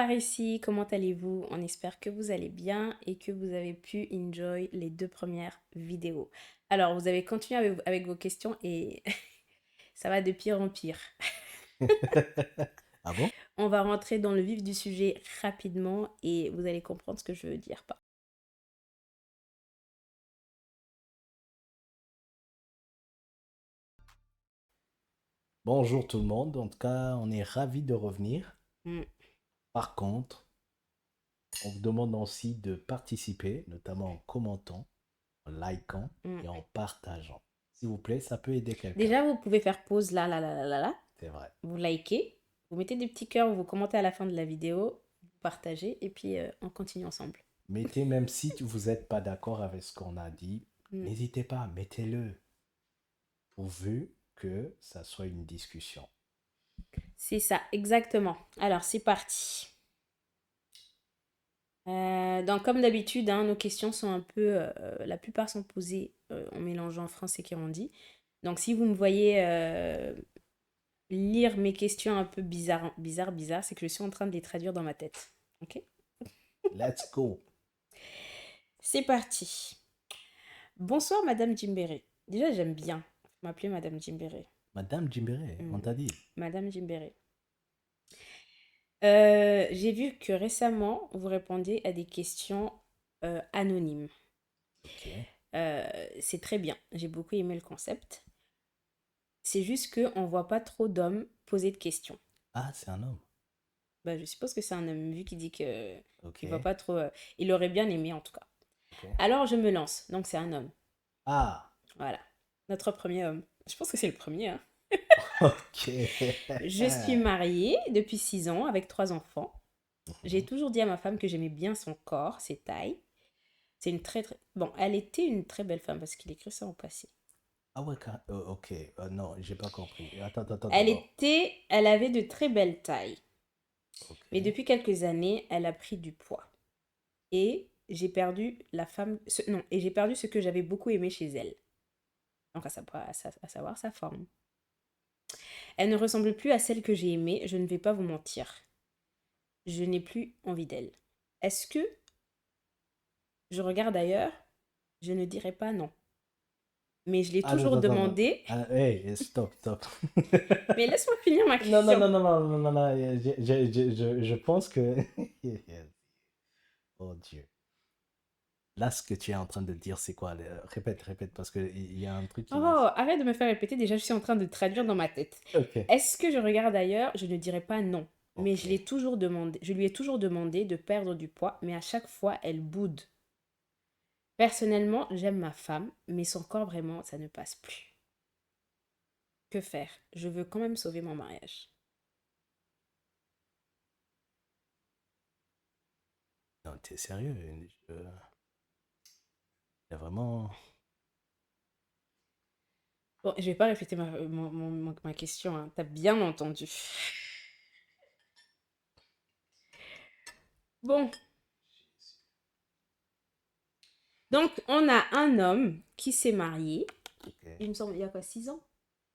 Par ici, comment allez-vous? On espère que vous allez bien et que vous avez pu enjoy les deux premières vidéos. Alors, vous avez continué avec vos questions et ça va de pire en pire. Ah bon? On va rentrer dans le vif du sujet rapidement et vous allez comprendre ce que je veux dire par. Bonjour tout le monde. En tout cas, on est ravis de revenir. Mm, Par contre, on vous demande aussi de participer, notamment en commentant, en likant mm. et en partageant. S'il vous plaît, ça peut aider quelqu'un. Déjà, vous pouvez faire pause là, là, là, là, là, là. C'est vrai. Vous likez, vous mettez des petits cœurs, vous commentez à la fin de la vidéo, vous partagez et puis on continue ensemble. Mettez, même si vous n'êtes pas d'accord avec ce qu'on a dit, Mm. n'hésitez pas, mettez-le, pourvu que ça soit une discussion. C'est ça, exactement. Alors, c'est parti. Donc, comme d'habitude, hein, nos questions sont un peu, la plupart sont posées en mélangeant français et kirundi. Donc, si vous me voyez lire mes questions un peu bizarres, c'est que je suis en train de les traduire dans ma tête. Ok? Let's go. C'est parti. Bonsoir, Madame Jimbere. Déjà, j'aime bien m'appeler Madame Jimbere. Madame Jimbere, on Hmm. t'a dit. Madame Jimbere. J'ai vu que récemment, vous répondiez à des questions anonymes. Ok. C'est très bien. J'ai beaucoup aimé le concept. C'est juste qu'on ne voit pas trop d'hommes poser de questions. Ah, c'est un homme. Bah, je suppose que c'est un homme, vu qu'il dit que Ok. il voit pas trop. Il aurait bien aimé, en tout cas. Ok. Alors, je me lance. Donc, c'est un homme. Ah, Voilà. Notre premier homme. Je pense que c'est le premier, hein. ok. Je suis mariée depuis 6 ans avec 3 enfants. J'ai Mhm. toujours dit à ma femme que j'aimais bien son corps, ses tailles. C'est une très, très... Bon, elle était une très belle femme parce qu'il écrit ça au passé. Ah ouais, ok. Non, j'ai pas compris. Attends, attends, attends. Elle Attends. était... Elle avait de très belles tailles. Mais Ok. depuis quelques années, elle a pris du poids. Et j'ai perdu non, et j'ai perdu ce que j'avais beaucoup aimé chez elle. Donc à savoir sa forme. Elle ne ressemble plus à celle que j'ai aimée, je ne vais pas vous mentir. Je n'ai plus envie d'elle. Est-ce que je regarde ailleurs? Je ne dirais pas non. Mais je l'ai Attends, toujours attends, attends, attends. demandé. Ah, hey, stop, stop. Mais laisse-moi finir ma Non, non, question. non, non, non, non, non, non. Je pense que. Oh Dieu. Là, ce que tu es en train de dire, c'est quoi? Répète, répète, parce qu'il y a un truc qui. Oh, arrête de me faire répéter, déjà je suis en train de traduire dans ma tête. Ok. Est-ce que je regarde ailleurs? Je ne dirais pas non. Mais Ok. je lui ai toujours demandé de perdre du poids, mais à chaque fois elle boude. Personnellement, j'aime ma femme, mais son corps vraiment, ça ne passe plus. Que faire? Je veux quand même sauver mon mariage. Non, t'es sérieux? Il y a vraiment. Bon, je vais pas répéter ma question, hein. T'as bien entendu. Bon, donc on a un homme qui s'est marié, Ok. il me semble, il y a quoi, 6 ans?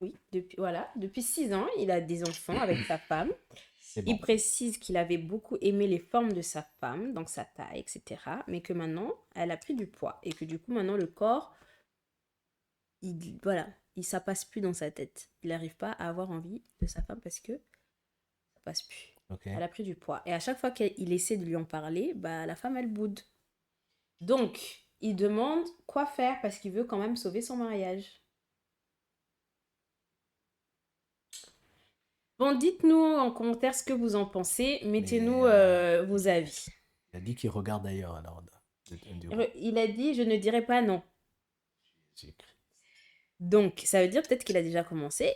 Oui, depuis 6 ans, il a des enfants avec sa femme. C'est Il bon. précise qu'il avait beaucoup aimé les formes de sa femme, donc sa taille, etc. Mais que maintenant, elle a pris du poids. Et que du coup, maintenant, le corps, voilà, ça passe plus dans sa tête. Il n'arrive pas à avoir envie de sa femme parce que ça passe plus. Ok. Elle a pris du poids. Et à chaque fois qu'il essaie de lui en parler, bah, la femme, elle boude. Donc, il demande quoi faire parce qu'il veut quand même sauver son mariage. Bon, dites-nous en commentaire ce que vous en pensez. Mais Mettez-nous vos avis. il a dit qu'il regarde ailleurs, alors. Du coup. Il a dit, je ne dirai pas non. Jésus-Christ. Donc, ça veut dire peut-être qu'il a déjà commencé,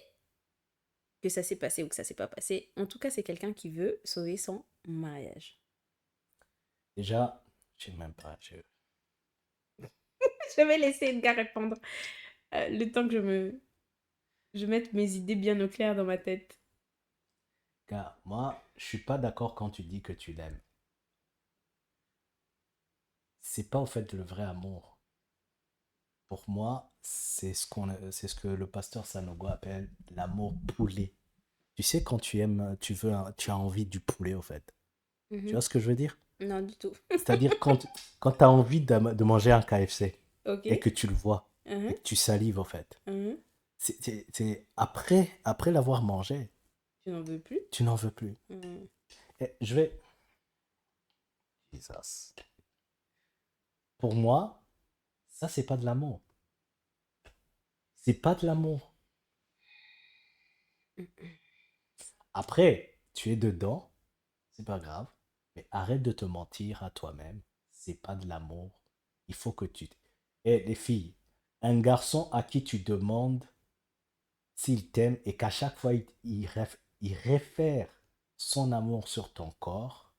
que ça s'est passé ou que ça s'est pas passé. En tout cas, c'est quelqu'un qui veut sauver son mariage. Déjà, je sais même pas. Je vais laisser Edgar répondre le temps que je mette mes idées bien au clair dans ma tête. Car moi, je suis pas d'accord quand tu dis que tu l'aimes. C'est pas en fait le vrai amour. Pour moi, c'est ce que le pasteur Sanogo appelle l'amour poulet. Tu sais, quand tu aimes, tu as envie du poulet, au fait. Tu Mhm. vois ce que je veux dire? Non, du tout. C'est-à-dire quand tu as envie de manger un KFC Ok. et que tu le vois et Mhm. que tu salives, en fait, Mhm. c'est après l'avoir mangé, Tu n'en veux plus? tu n'en veux plus. Mhm. Et je vais. Jesus. Pour moi, ça, c'est pas de l'amour. C'est pas de l'amour. Après, tu es dedans, c'est pas grave, mais arrête de te mentir à toi-même. C'est pas de l'amour. Il faut que tu. Et les filles, un garçon à qui tu demandes s'il t'aime et qu'à chaque fois il réfère son amour sur ton corps,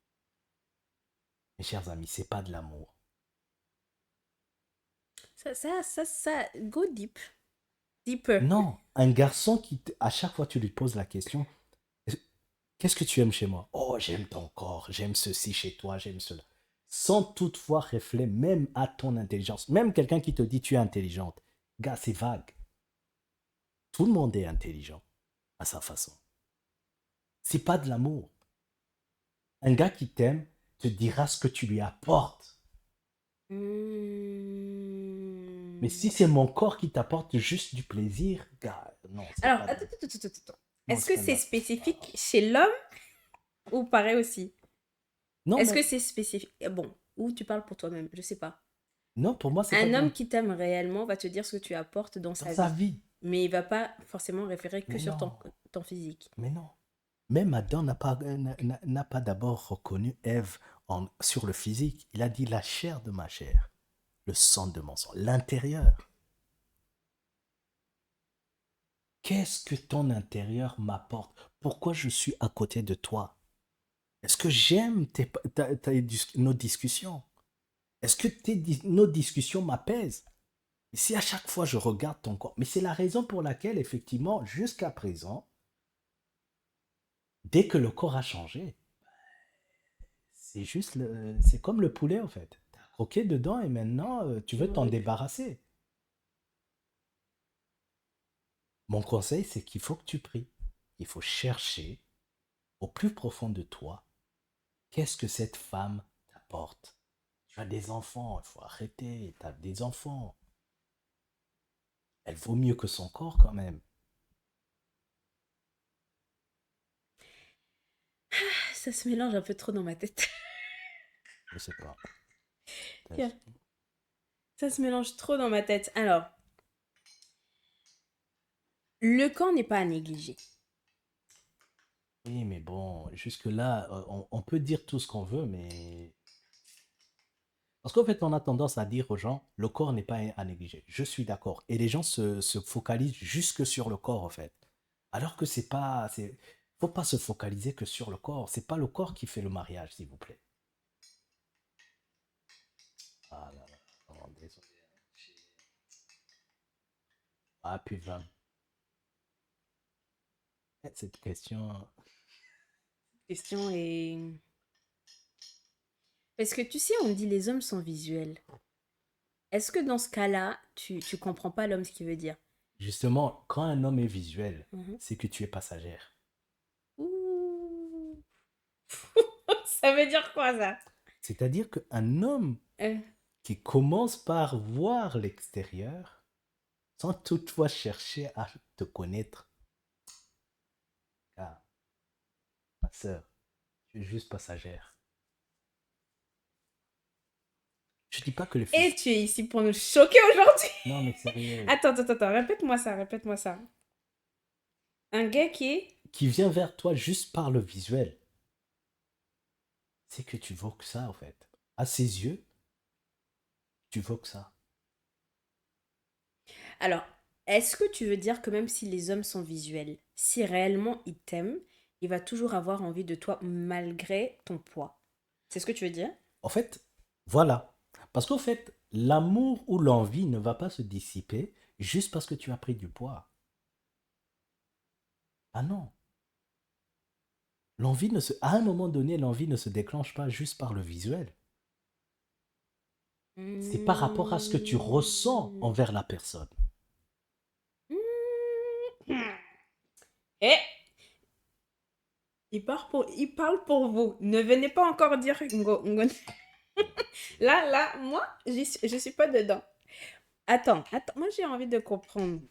mes chers amis, c'est pas de l'amour. Go deep. Deeper. Non, un garçon à chaque fois tu lui poses la question, qu'est-ce que tu aimes chez moi? Oh, j'aime ton corps, j'aime ceci chez toi, j'aime cela. Sans toutefois réfléchir même à ton intelligence. Même quelqu'un qui te dit tu es intelligente. Gars, c'est vague. Tout le monde est intelligent à sa façon. C'est pas de l'amour. Un gars qui t'aime te dira ce que tu lui apportes. Mais Hmm. si c'est mon corps qui t'apporte juste du plaisir, gars, non, c'est Alors, pas de attends, l'amour. attends, attends, attends, attends. Non, Est-ce c'est que pas de c'est l'amour. spécifique chez l'homme ou pareil aussi? Non, Est-ce mais que c'est spécifique? Bon, ou tu parles pour toi-même, je sais pas. non, pour moi, c'est pas Un de homme l'amour. qui t'aime réellement va te dire ce que tu apportes dans Dans sa sa vie. vie. Mais il va pas forcément référer que Mais sur non, ton physique. mais non. Même Adam n'a pas d'abord reconnu Ève sur le physique. Il a dit la chair de ma chair, le sang de mon sang, l'intérieur. Qu'est-ce que ton intérieur m'apporte? Pourquoi je suis à côté de toi? Est-ce que j'aime nos discussions? Est-ce que nos discussions m'apaisent? Et si à chaque fois je regarde ton corps, mais c'est la raison pour laquelle, effectivement, jusqu'à présent, dès que le corps a changé, c'est comme le poulet en fait. T'as croqué dedans et maintenant tu Tu veux n'en t'en veux plus. débarrasser. Mon conseil, c'est qu'il faut que tu pries. Il faut chercher au plus profond de toi, qu'est-ce que cette femme t'apporte. Tu as des enfants, il faut arrêter. Tu as des enfants. Elle vaut mieux que son corps quand même. Ça se mélange un peu trop dans ma tête. Je sais pas. Tiens, ça se mélange trop dans ma tête. Alors, le corps n'est pas à négliger. Oui, mais bon, jusque-là, on peut dire tout ce qu'on veut, mais parce qu'en fait, on a tendance à dire aux gens, le corps n'est pas à négliger. Je suis d'accord. Et les gens se focalisent jusque sur le corps, en fait. Alors que faut pas se focaliser que sur le corps. C'est pas le corps qui fait le mariage, s'il vous plaît. Ah là là, oh, désolé. Ah, puis 20. Cette question. Question est... Parce que tu sais, on dit les hommes sont visuels. Est-ce que dans ce cas-là, tu comprends pas l'homme ce qu'il veut dire? Justement, quand un homme est visuel, Mhm. c'est que tu es passagère. Ouh. Ça veut dire quoi ça? C'est-à-dire qu'un homme Euh, qui commence par voir l'extérieur, sans toutefois chercher à te connaître, ah, ma sœur, tu es juste passagère. Je dis pas que le Et physique. tu es ici pour nous choquer aujourd'hui. Non, mais sérieux. Attends, attends, attends, répète-moi ça, répète-moi ça. Un gars qui est... Qui vient vers toi juste par le visuel, c'est que tu vaux que ça, en fait. À ses yeux, tu vaux que ça. Alors, est-ce que tu veux dire que même si les hommes sont visuels, si réellement il t'aime, il va toujours avoir envie de toi malgré ton poids? C'est ce que tu veux dire? En fait, voilà. Parce qu'en fait, l'amour ou l'envie ne va pas se dissiper juste parce que tu as pris du poids. Ah non. À un moment donné, l'envie ne se déclenche pas juste par le visuel. C'est par rapport à ce que tu ressens Hmm. envers la personne. Hmm. Eh, Il parle pour vous. Ne venez pas encore dire Là, moi, je suis pas dedans. Attends, moi j'ai envie de comprendre.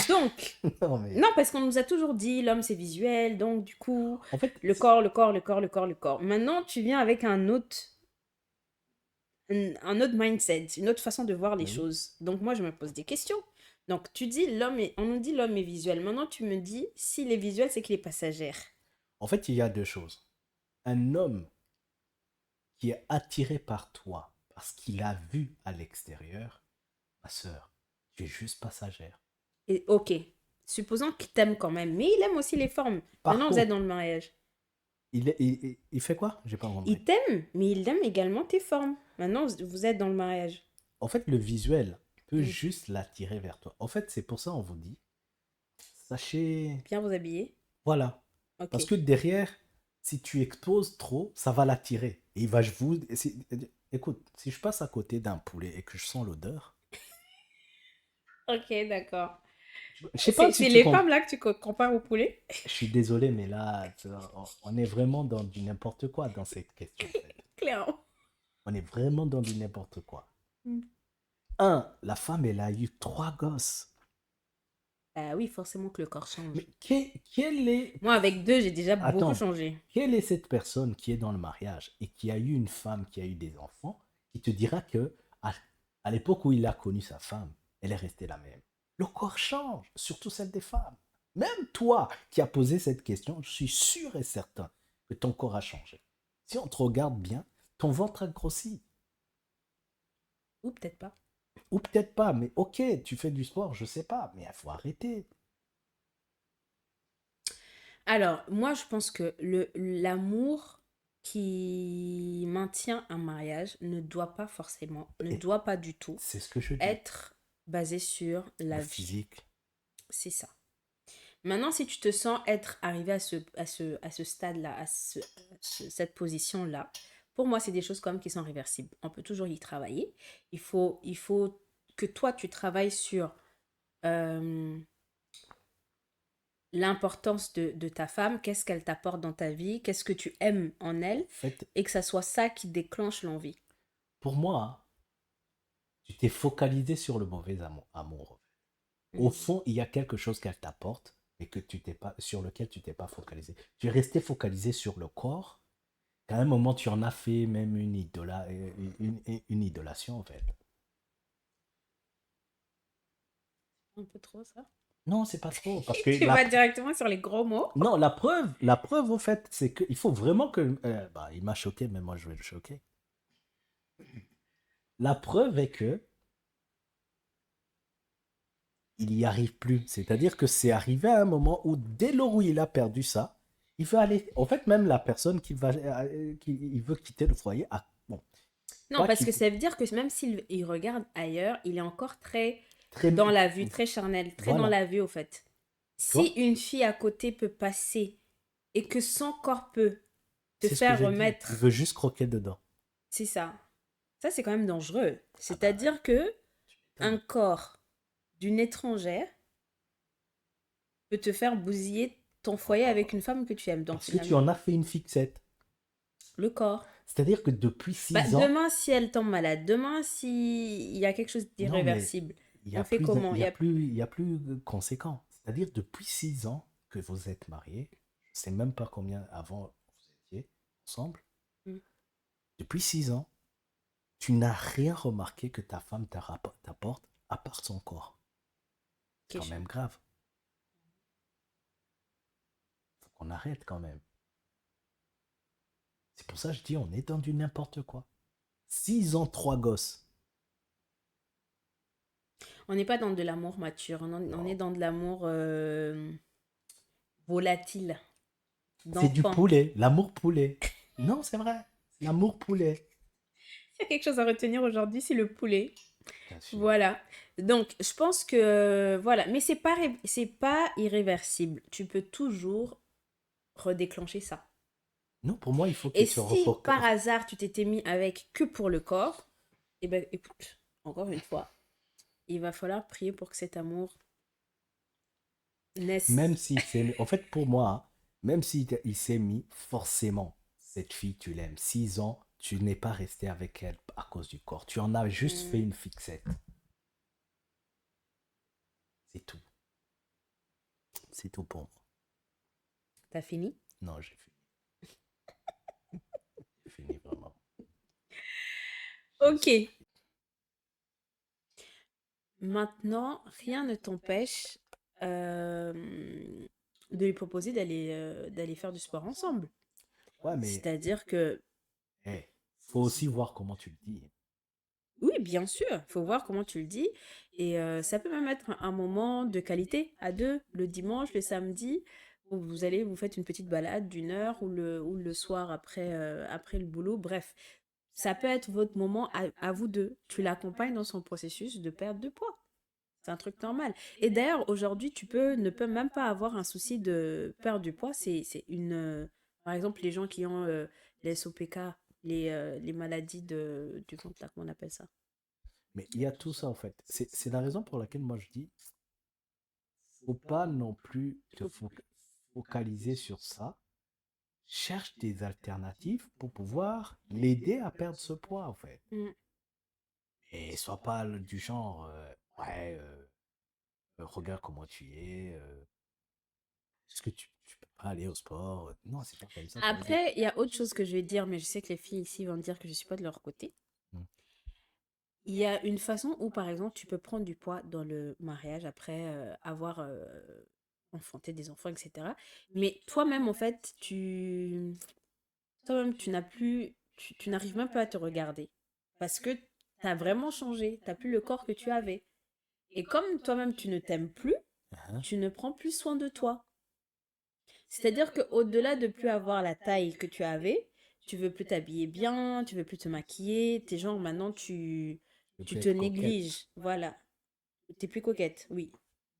Donc, Non, mais non, parce qu'on nous a toujours dit l'homme c'est visuel, donc du coup, en fait, le corps, le corps, le corps, le corps, le corps. Maintenant, tu viens avec un autre mindset, une autre façon de voir les oui. choses. Donc moi, je me pose des questions. Donc tu dis on nous dit l'homme est visuel. Maintenant, tu me dis s'il est visuel, c'est qu'il est passagère. En fait, il y a deux choses. Un homme qui est attiré par toi parce qu'il a vu à l'extérieur, ma sœur, tu es juste passagère. Et ok, supposons qu'il t'aime quand même, mais il aime aussi les formes. Par Maintenant, vous êtes contre, dans le mariage. il fait quoi? J'ai pas compris. Il t'aime, mais il aime également tes formes. Maintenant, vous êtes dans le mariage. En fait, le visuel peut Hmm. juste l'attirer vers toi. En fait, c'est pour ça on vous dit, sachez, Bien vous habiller. voilà. Ok. Parce que derrière, si tu exposes trop, ça va l'attirer. Et il va, écoute, si je passe à côté d'un poulet et que je sens l'odeur, Ok, d'accord. je sais pas si C'est tu les comprends. femmes là que tu compares au poulet? Je suis désolé, mais là, on est vraiment dans du n'importe quoi dans cette question, en fait. Clairement. On est vraiment dans du n'importe quoi. Hmm. Un, la femme, elle a eu trois gosses. Bah oui, forcément que le corps Mais change. quelle est... Moi, avec deux, j'ai déjà beaucoup Attends, changé. quelle est cette personne qui est dans le mariage et qui a eu une femme qui a eu des enfants, qui te dira que à l'époque où il a connu sa femme, elle est restée la même. Le corps change, surtout celle des femmes. Même toi qui as posé cette question, je suis sûr et certain que ton corps a changé. Si on te regarde bien, ton ventre a grossi. Ou peut-être pas. Ou peut-être pas, mais ok, tu fais du sport, je sais pas, mais il faut arrêter. Alors, moi, je pense que l'amour qui maintient un mariage ne doit pas forcément, ne Et doit pas du tout c'est ce que je dis. être basé sur Le la vue. physique, C'est ça. Maintenant, si tu te sens être arrivé à ce stade-là, cette position-là, pour moi, c'est des choses comme qui sont réversibles. On peut toujours y travailler. Il faut que toi, tu travailles sur euh, l'importance de ta femme, qu'est-ce qu'elle t'apporte dans ta vie, qu'est-ce que tu aimes en en elle, fait, et que ça soit ça qui déclenche l'envie. pour moi, tu t'es focalisé sur le mauvais amour. Au Mhm. fond, il y a quelque chose qu'elle t'apporte, mais que tu t'es pas, sur lequel tu t'es pas focalisé. Tu es resté focalisé sur le corps. Qu'à un moment, tu en as fait même une idolation, en fait. Un peu trop ça. Non, c'est pas trop, parce que Tu vas directement sur les gros mots. non, la preuve, au fait, c'est qu'il faut vraiment que, bah, il m'a choqué, mais moi, je vais le choquer. La preuve est que il n'y arrive plus. C'est-à-dire que c'est arrivé à un moment où, dès lors où il a perdu ça, il veut aller. En fait, même la personne il veut quitter le foyer, bon, Non, pas parce que quitter, ça veut dire que même s'il il regarde ailleurs, il est encore très très, dans la vue, très charnel, très dans voilà, la vue au fait. tu Si vois, une fille à côté peut passer et que son corps peut te c'est ce que faire j'ai dit. Il remettre, veut juste croquer dedans. c'est ça. Ça, c'est quand même dangereux. Ah bah, C'est-à-dire que tu un m'étonnes. corps d'une étrangère peut te faire bousiller ton Oh foyer là là. avec une femme que tu aimes. Donc Parce que tu finalement, en as fait une fixette. le corps. C'est-à-dire que depuis Bah, 6 ans, demain, si elle tombe malade, demain, si il y a quelque chose non, mais d'irréversible, il y on a fait plus, comment? il y a plus conséquent. C'est-à-dire depuis 6 ans que vous êtes mariés, je sais même pas combien avant vous étiez ensemble. Hmm, Depuis 6 ans, tu n'as rien remarqué que ta femme t'apporte à part son corps. C'est quand question. même grave. Faut qu'on arrête quand même. C'est pour ça que je dis on est dans du n'importe quoi. 6 ans, trois gosses. On n'est pas dans de l'amour mature, on est Non. dans de l'amour volatile, C'est du d'enfant. poulet, l'amour poulet. Non, c'est vrai. L'amour poulet. Il y a quelque chose à retenir aujourd'hui, c'est le poulet. Bien sûr. Voilà. Donc, je pense que voilà, mais c'est pas irréversible. Tu peux toujours redéclencher ça. Non, pour moi, il faut que Et tu si refoques. par hasard tu t'étais mis avec que pour le corps, eh ben écoute, encore une fois, il va falloir prier pour que cet amour Même naisse. si c'est. En fait, pour moi, Même si il s'est mis, forcément, cette fille, tu l'aimes. 6 ans, tu n'es pas resté avec elle à cause du corps. Tu en as juste fait Hmm. une fixette. C'est tout. C'est tout pour moi. T'as fini? Non, j'ai fini. J'ai fini vraiment. Ok. Maintenant, rien ne t'empêche euh, de lui proposer d'aller faire du sport ensemble. Ouais, mais C'est-à-dire que, hey, faut aussi voir comment tu le dis. oui, bien sûr, il faut voir comment tu le dis. Et ça peut même être un moment de qualité à deux, le dimanche, le samedi, où vous allez, vous faites une petite balade d'1 heure ou le soir après le boulot. Bref, ça peut être votre moment à vous deux. Tu l'accompagnes dans son processus de perte de poids. C'est un truc normal. Et d'ailleurs, aujourd'hui, ne peux même pas avoir un souci de perdre du poids. C'est par exemple, les gens qui ont les SOPK, les maladies du ventre, là, comment on appelle ça? Mais il y a tout ça en fait. C'est la raison pour laquelle moi je dis, faut pas non plus te focaliser sur ça. Cherche des alternatives pour pouvoir l'aider à perdre ce poids en fait. Mm. Et sois pas du genre, ouais, regarde comment tu es, est-ce que tu peux pas aller au sport? Non, c'est pas comme ça qu'on dit. Après, il y a autre chose que je vais dire, mais je sais que les filles ici vont dire que je suis pas de leur côté. Hmm. Il y a une façon où, par exemple, tu peux prendre du poids dans le mariage après avoir enfanté des enfants, etc. Mais toi-même, en fait, toi-même, tu n'arrives même pas à te regarder. Parce que tu as vraiment changé. Tu n'as plus le corps que tu avais. Et comme toi-même, tu ne t'aimes plus, Hein? tu ne prends plus soin de toi. C'est-à-dire qu'au-delà de plus avoir la taille que tu avais, tu veux plus t'habiller bien, tu veux plus te maquiller. T'es genre, maintenant, Je peux tu te être coquette. négliges. Voilà. T'es plus coquette, oui.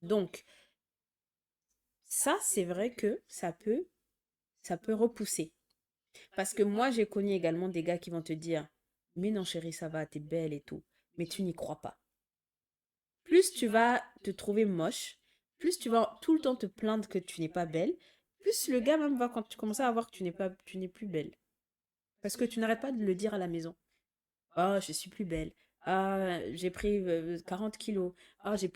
Donc, ça, c'est vrai que ça peut repousser. Parce que moi, j'ai connu également des gars qui vont te dire, mais non, chérie, ça va, t'es belle et tout. Mais tu n'y crois pas. Plus tu vas te trouver moche, plus tu vas tout le temps te plaindre que tu n'es pas belle, plus le gars même va quand tu commences à voir que tu n'es plus belle. Parce que tu n'arrêtes pas de le dire à la maison. Ah, je suis plus belle. Ah, j'ai pris 40 kilos. Ah, je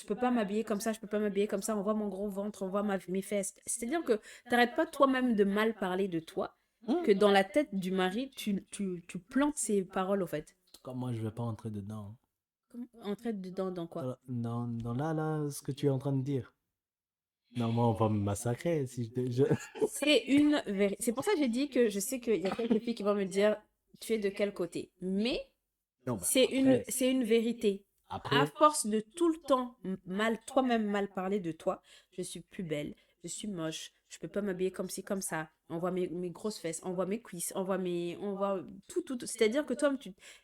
peux pas m'habiller comme ça, je peux pas m'habiller comme ça. On voit mon gros ventre, on voit mes fesses. C'est-à-dire que t'arrêtes pas toi-même de mal parler de toi, Hmm. que dans la tête du mari, tu plantes ces paroles, au fait. Comme moi, je vais pas entrer dedans. En traite dedans, dans quoi? Dans là, ce que tu es en train de dire. Non, moi, on va me massacrer si C'est pour ça que j'ai dit que je sais qu'il y a quelques filles qui vont me dire, tu es de quel côté? Mais Non, bah, après, c'est une vérité. À après, force de tout le temps toi-même mal parler de toi, je suis plus belle, je suis moche, je peux pas m'habiller comme ci, comme ça. On voit mes grosses fesses, on voit mes cuisses, on voit tout. C'est-à-dire que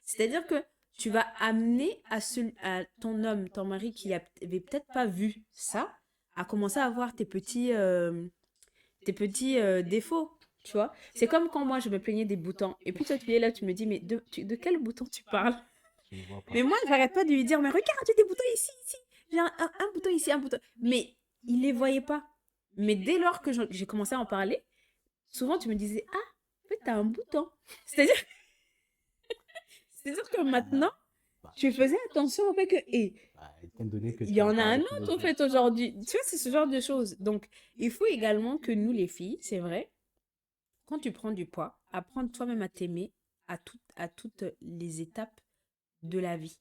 c'est-à-dire que tu vas amener à ton homme, ton mari qui avait peut-être pas vu ça, à commencer à voir tes petits défauts. Tu vois, c'est comme quand moi je me plaignais des boutons. Et puis toi tu es là, tu me dis, mais de quel bouton tu parles? je ne vois pas. Mais moi, j'arrête pas de lui dire, mais regarde, j'ai des boutons ici, ici. J'ai un bouton ici, un bouton. Mais il les voyait pas. Mais dès lors que j'ai commencé à en parler, souvent tu me disais, ah, en fait, t'as un bouton. C'est-à-dire, c'est-à-dire que maintenant, Ah, bah, tu faisais attention au fait que, et bah, étant donné que il tu y en en a un parles tous les autre, au jours. fait, aujourd'hui. Tu vois, c'est ce genre de choses. Donc, il faut également que nous, les filles, c'est vrai, quand tu prends du poids, apprendre toi-même à t'aimer à toutes les étapes de la vie.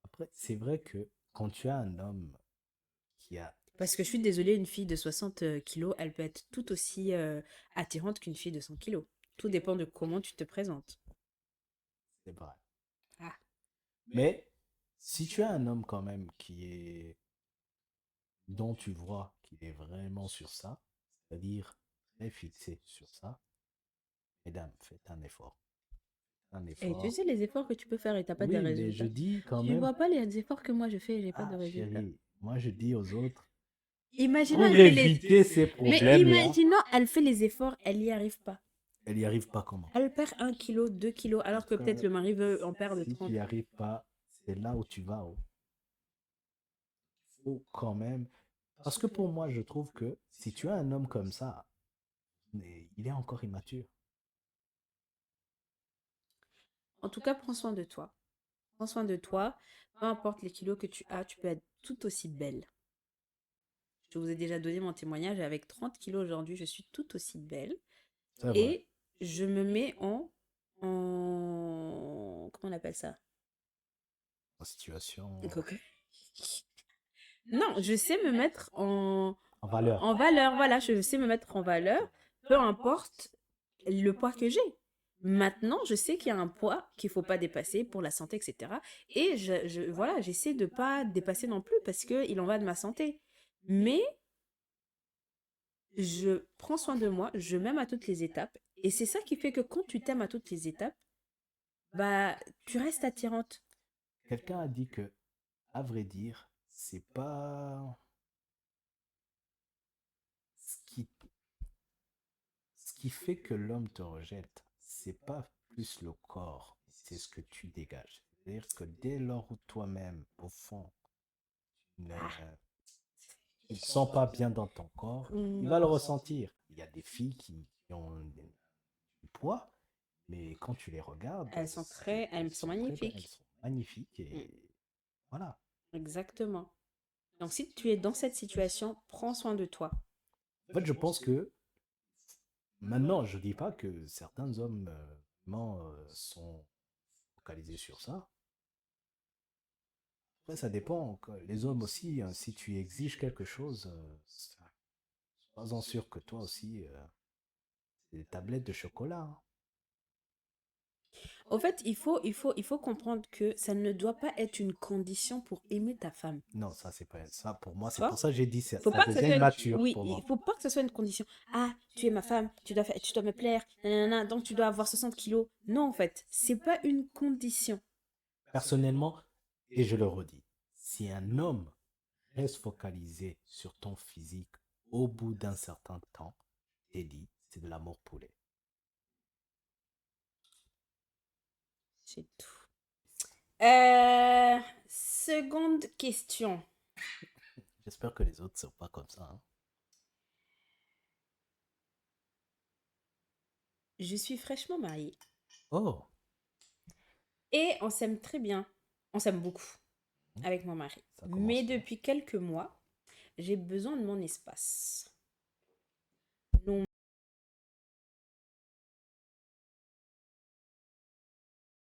Après, c'est vrai que quand tu as un homme qui a... Parce que je suis désolée, une fille de 60 kilos, elle peut être tout aussi attirante qu'une fille de 100 kilos. Tout dépend de comment tu te présentes. C'est vrai. Ah. Mais si tu as un homme quand même qui est... dont tu vois qu'il est vraiment sur ça, c'est-à-dire très fixé sur ça, mesdames, faites un effort. Un Et tu effort. sais les efforts que tu peux faire et t'as pas de Oui, mais je résultat. dis quand Tu même, vois pas les efforts que moi je fais et j'ai pas de ah résultat. chérie, moi je dis aux autres, Imaginons, pour éviter ces Mais problèmes-là, imaginons, elle fait les efforts, elle n'y arrive pas. elle n'y arrive pas comment? Elle perd 1 kilo, 2 kilos, alors que peut-être Quand- le mari veut en perdre Si tu 30. n'y arrives pas, c'est là où tu vas. Oh. Faut quand même. Parce que pour moi, je trouve que si tu as un homme comme ça, Mais il est encore immature. En tout cas, prends soin de toi. Prends soin de toi. Peu importe les kilos que tu as, tu peux être tout aussi belle. Je vous ai déjà donné mon témoignage. Avec 30 kilos aujourd'hui, je suis tout aussi belle. C'est vrai. Et je me mets en... Comment on appelle ça? En situation Coco. Non, je sais me mettre en valeur. en valeur. Voilà, je sais me mettre en valeur, peu importe le poids que j'ai. Maintenant, je sais qu'il y a un poids qu'il faut pas dépasser pour la santé, etc. Et voilà, j'essaie de pas dépasser non plus parce que il en va de ma santé. Mais je prends soin de moi, je m'aime à toutes les étapes. Et c'est ça qui fait que quand tu t'aimes à toutes les étapes, bah, tu restes attirante. Quelqu'un a dit que, à vrai dire, c'est pas ce qui, ce qui fait que l'homme te rejette, c'est pas plus le corps, c'est ce que tu dégages. C'est-à-dire que dès lors où toi-même, au fond, ne, Ah. tu ne te sens pas bien dans ton corps, il Mm. va le ressentir. Il y a des filles qui ont du poids, mais quand tu les regardes, Elles elles sont sont très belles, elles magnifiques. sont magnifiques Mm. et voilà. Exactement. Donc, si tu es dans cette situation, prends soin de toi. En fait, je pense que maintenant, je dis pas que certains hommes vraiment, sont focalisés sur ça. Après, ça dépend. Les hommes aussi, hein, si tu exiges quelque chose, sois-en sûr que toi aussi, c'est des tablettes de chocolat, hein. Au fait, il faut comprendre que ça ne doit pas être une condition pour aimer ta femme. Non, ça, c'est pas ça pour moi. Tu C'est pour vois? ça que j'ai dit ça, Faut ça pas que ça devient soit une... immature Oui, pour il moi. faut pas que ce soit une condition. Ah, tu es ma femme, tu dois me plaire, nanana, donc tu dois avoir 60 kilos. Non, en fait, c'est pas une condition. Personnellement, et je le redis, si un homme reste focalisé sur ton physique au bout d'un certain temps, j'ai dit, c'est de l'amour poulet. C'est tout. Seconde question. J'espère que les autres ne sont pas comme ça, hein. Je suis fraîchement mariée Oh, et on s'aime très bien. On s'aime beaucoup avec mon mari. ça Mais commence bien. depuis quelques mois, j'ai besoin de mon espace.